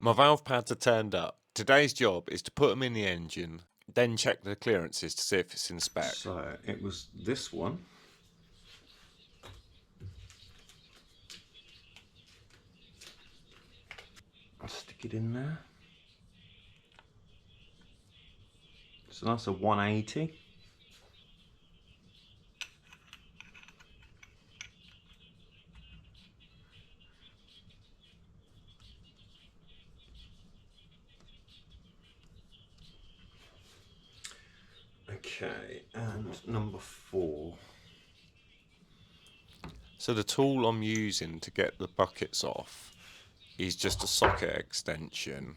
My valve pads are turned up. Today's job is to put them in the engine, then check the clearances to see if it's in spec. So it was this one. I'll stick it in there. So that's a 180. Okay, and number 4. So the tool I'm using to get the buckets off is just a socket extension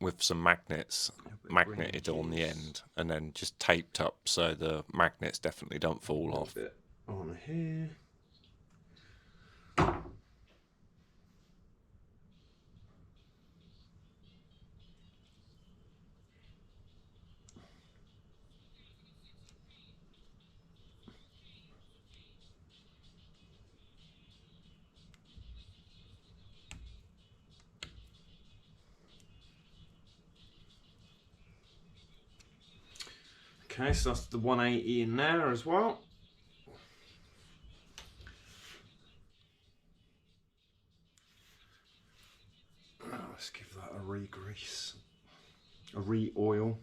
with some magnets magneted on the end and then just taped up so the magnets definitely don't fall off. A bit on here. Okay, so that's the 180 in there as well. Let's give that a re-grease, a re-oil.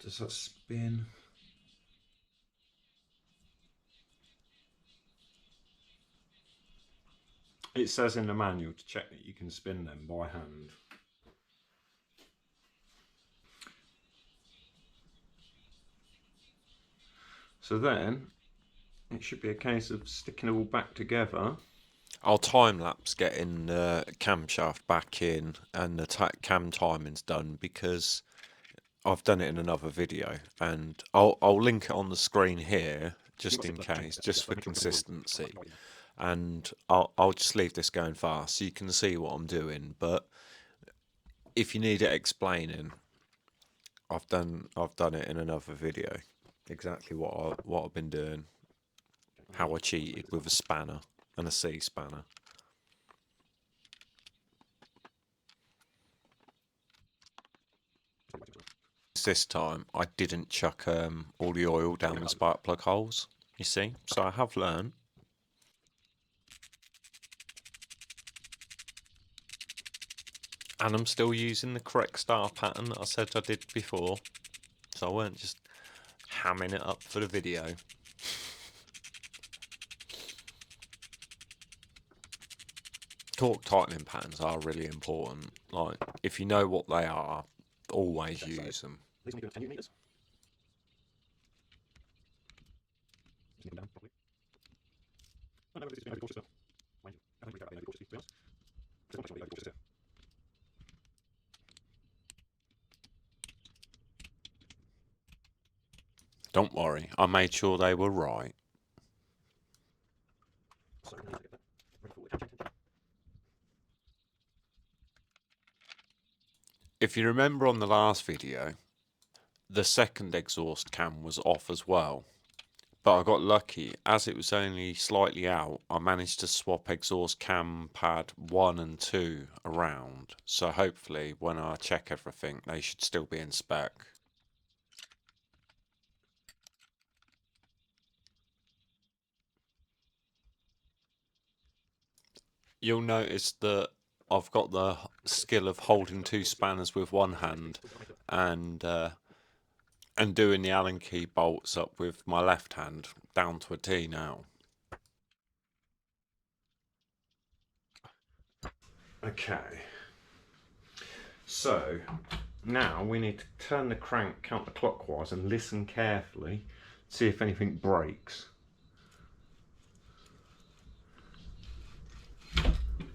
Does that spin? It says in the manual to check that you can spin them by hand. So then it should be a case of sticking it all back together. I'll time lapse getting the camshaft back in and the cam timing's done because I've done it in another video, and I'll link it on the screen here just in case, just for consistency. And I'll just leave this going fast so you can see what I'm doing. But if you need it explaining, I've done it in another video. Exactly what I've been doing, how I cheated with a spanner and a C spanner. This time I didn't chuck all the oil down the spark plug holes, you see, so I have learned. And I'm still using the correct star pattern that I said I did before, so I weren't just hamming it up for the video. Torque tightening patterns are really important. Like, if you know what they are, always use them. Don't worry, I made sure they were right. If you remember on the last video, the second exhaust cam was off as well. But I got lucky, as it was only slightly out, I managed to swap exhaust cam pad 1 and 2 around. So hopefully when I check everything, they should still be in spec. You'll notice that I've got the skill of holding 2 spanners with one hand and doing the Allen key bolts up with my left hand down to a T now. Okay, so now we need to turn the crank counterclockwise and listen carefully, see if anything breaks.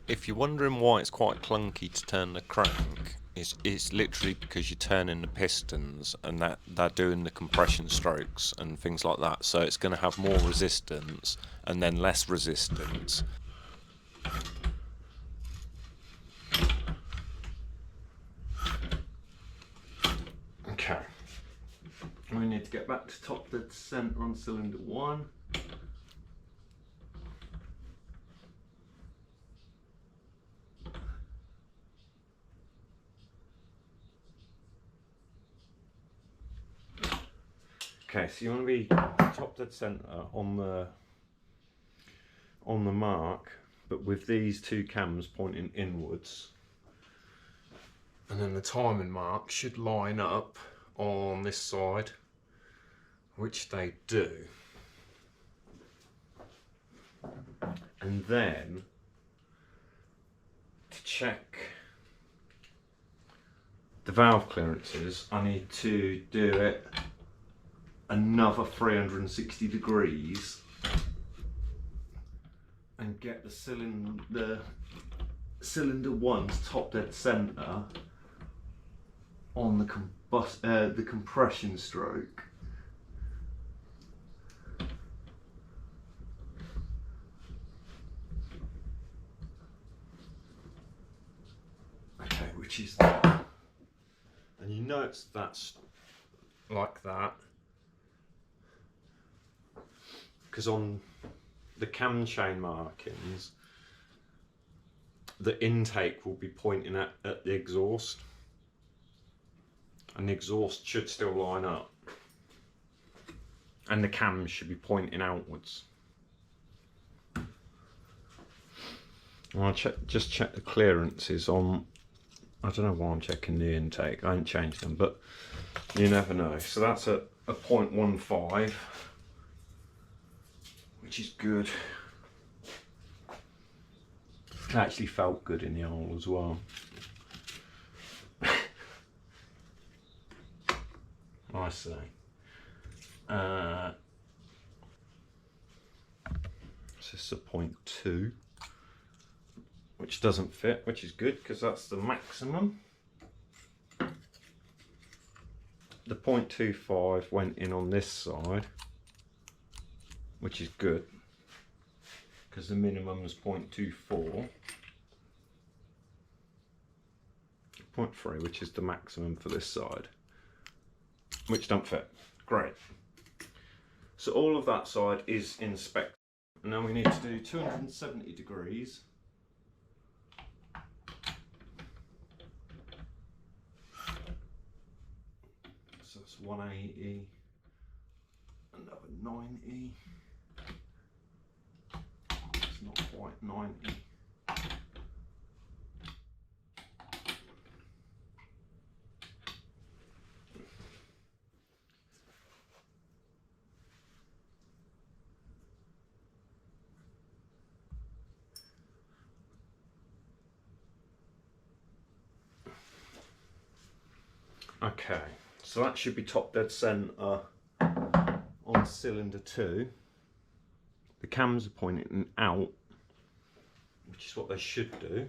If you're wondering why it's quite clunky to turn the crank, it's literally because you're turning the pistons and that they're doing the compression strokes and things like that. So it's going to have more resistance and then less resistance. Okay, we need to get back to top dead center on cylinder 1. Okay, so you want to be top dead centre on the mark, but with these two cams pointing inwards. And then the timing mark should line up on this side, which they do. And then to check the valve clearances, I need to do it another 360 degrees and get the cylinder one's top dead centre on the compression stroke. Okay, which is that. And you notice that's like that, because on the cam chain markings, the intake will be pointing at the exhaust, and the exhaust should still line up, and the cams should be pointing outwards. I'll just check the clearances on. I don't know why I'm checking the intake. I ain't changed them, but you never know. So that's a 0.15, which is good. It actually felt good in the hole as well. I see. So this is a 0.2. Which doesn't fit, which is good because that's the maximum. The 0.25 went in on this side, which is good because the minimum is 0.24. 0.3, which is the maximum for this side, which don't fit. Great. So all of that side is in spec. Now we need to do 270 degrees. So it's 180, another 90, it's not quite 90. Okay. So that should be top dead centre on cylinder 2. The cams are pointing out, which is what they should do.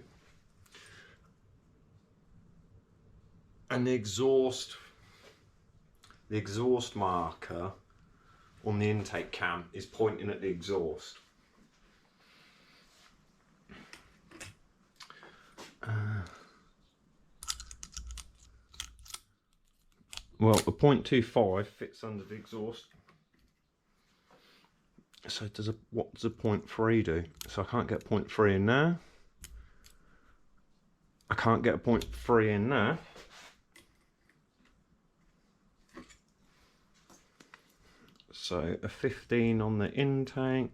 And the exhaust marker on the intake cam is pointing at the exhaust. Well, the 0.25 fits under the exhaust. So what does a 0.3 do? So I can't get 0.3 in there. I can't get a 0.3 in there. So a 15 on the intake.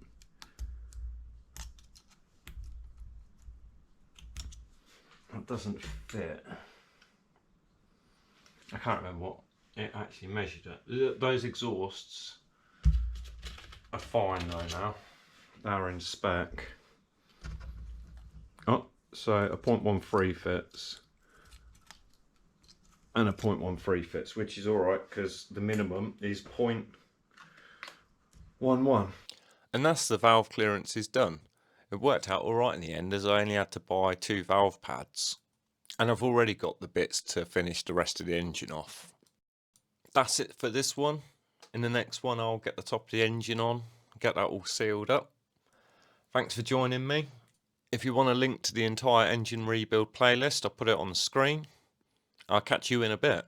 That doesn't fit. I can't remember what it actually measured at. Those exhausts are fine though now. They're in spec. Oh, so a 0.13 fits. And a 0.13 fits, which is alright because the minimum is 0.11. And that's the valve clearances done. It worked out alright in the end, as I only had to buy 2 valve pads. And I've already got the bits to finish the rest of the engine off. That's it for this one. In the next one I'll get the top of the engine on, get that all sealed up. Thanks for joining me. If you want a link to the entire engine rebuild playlist, I'll put it on the screen. I'll catch you in a bit.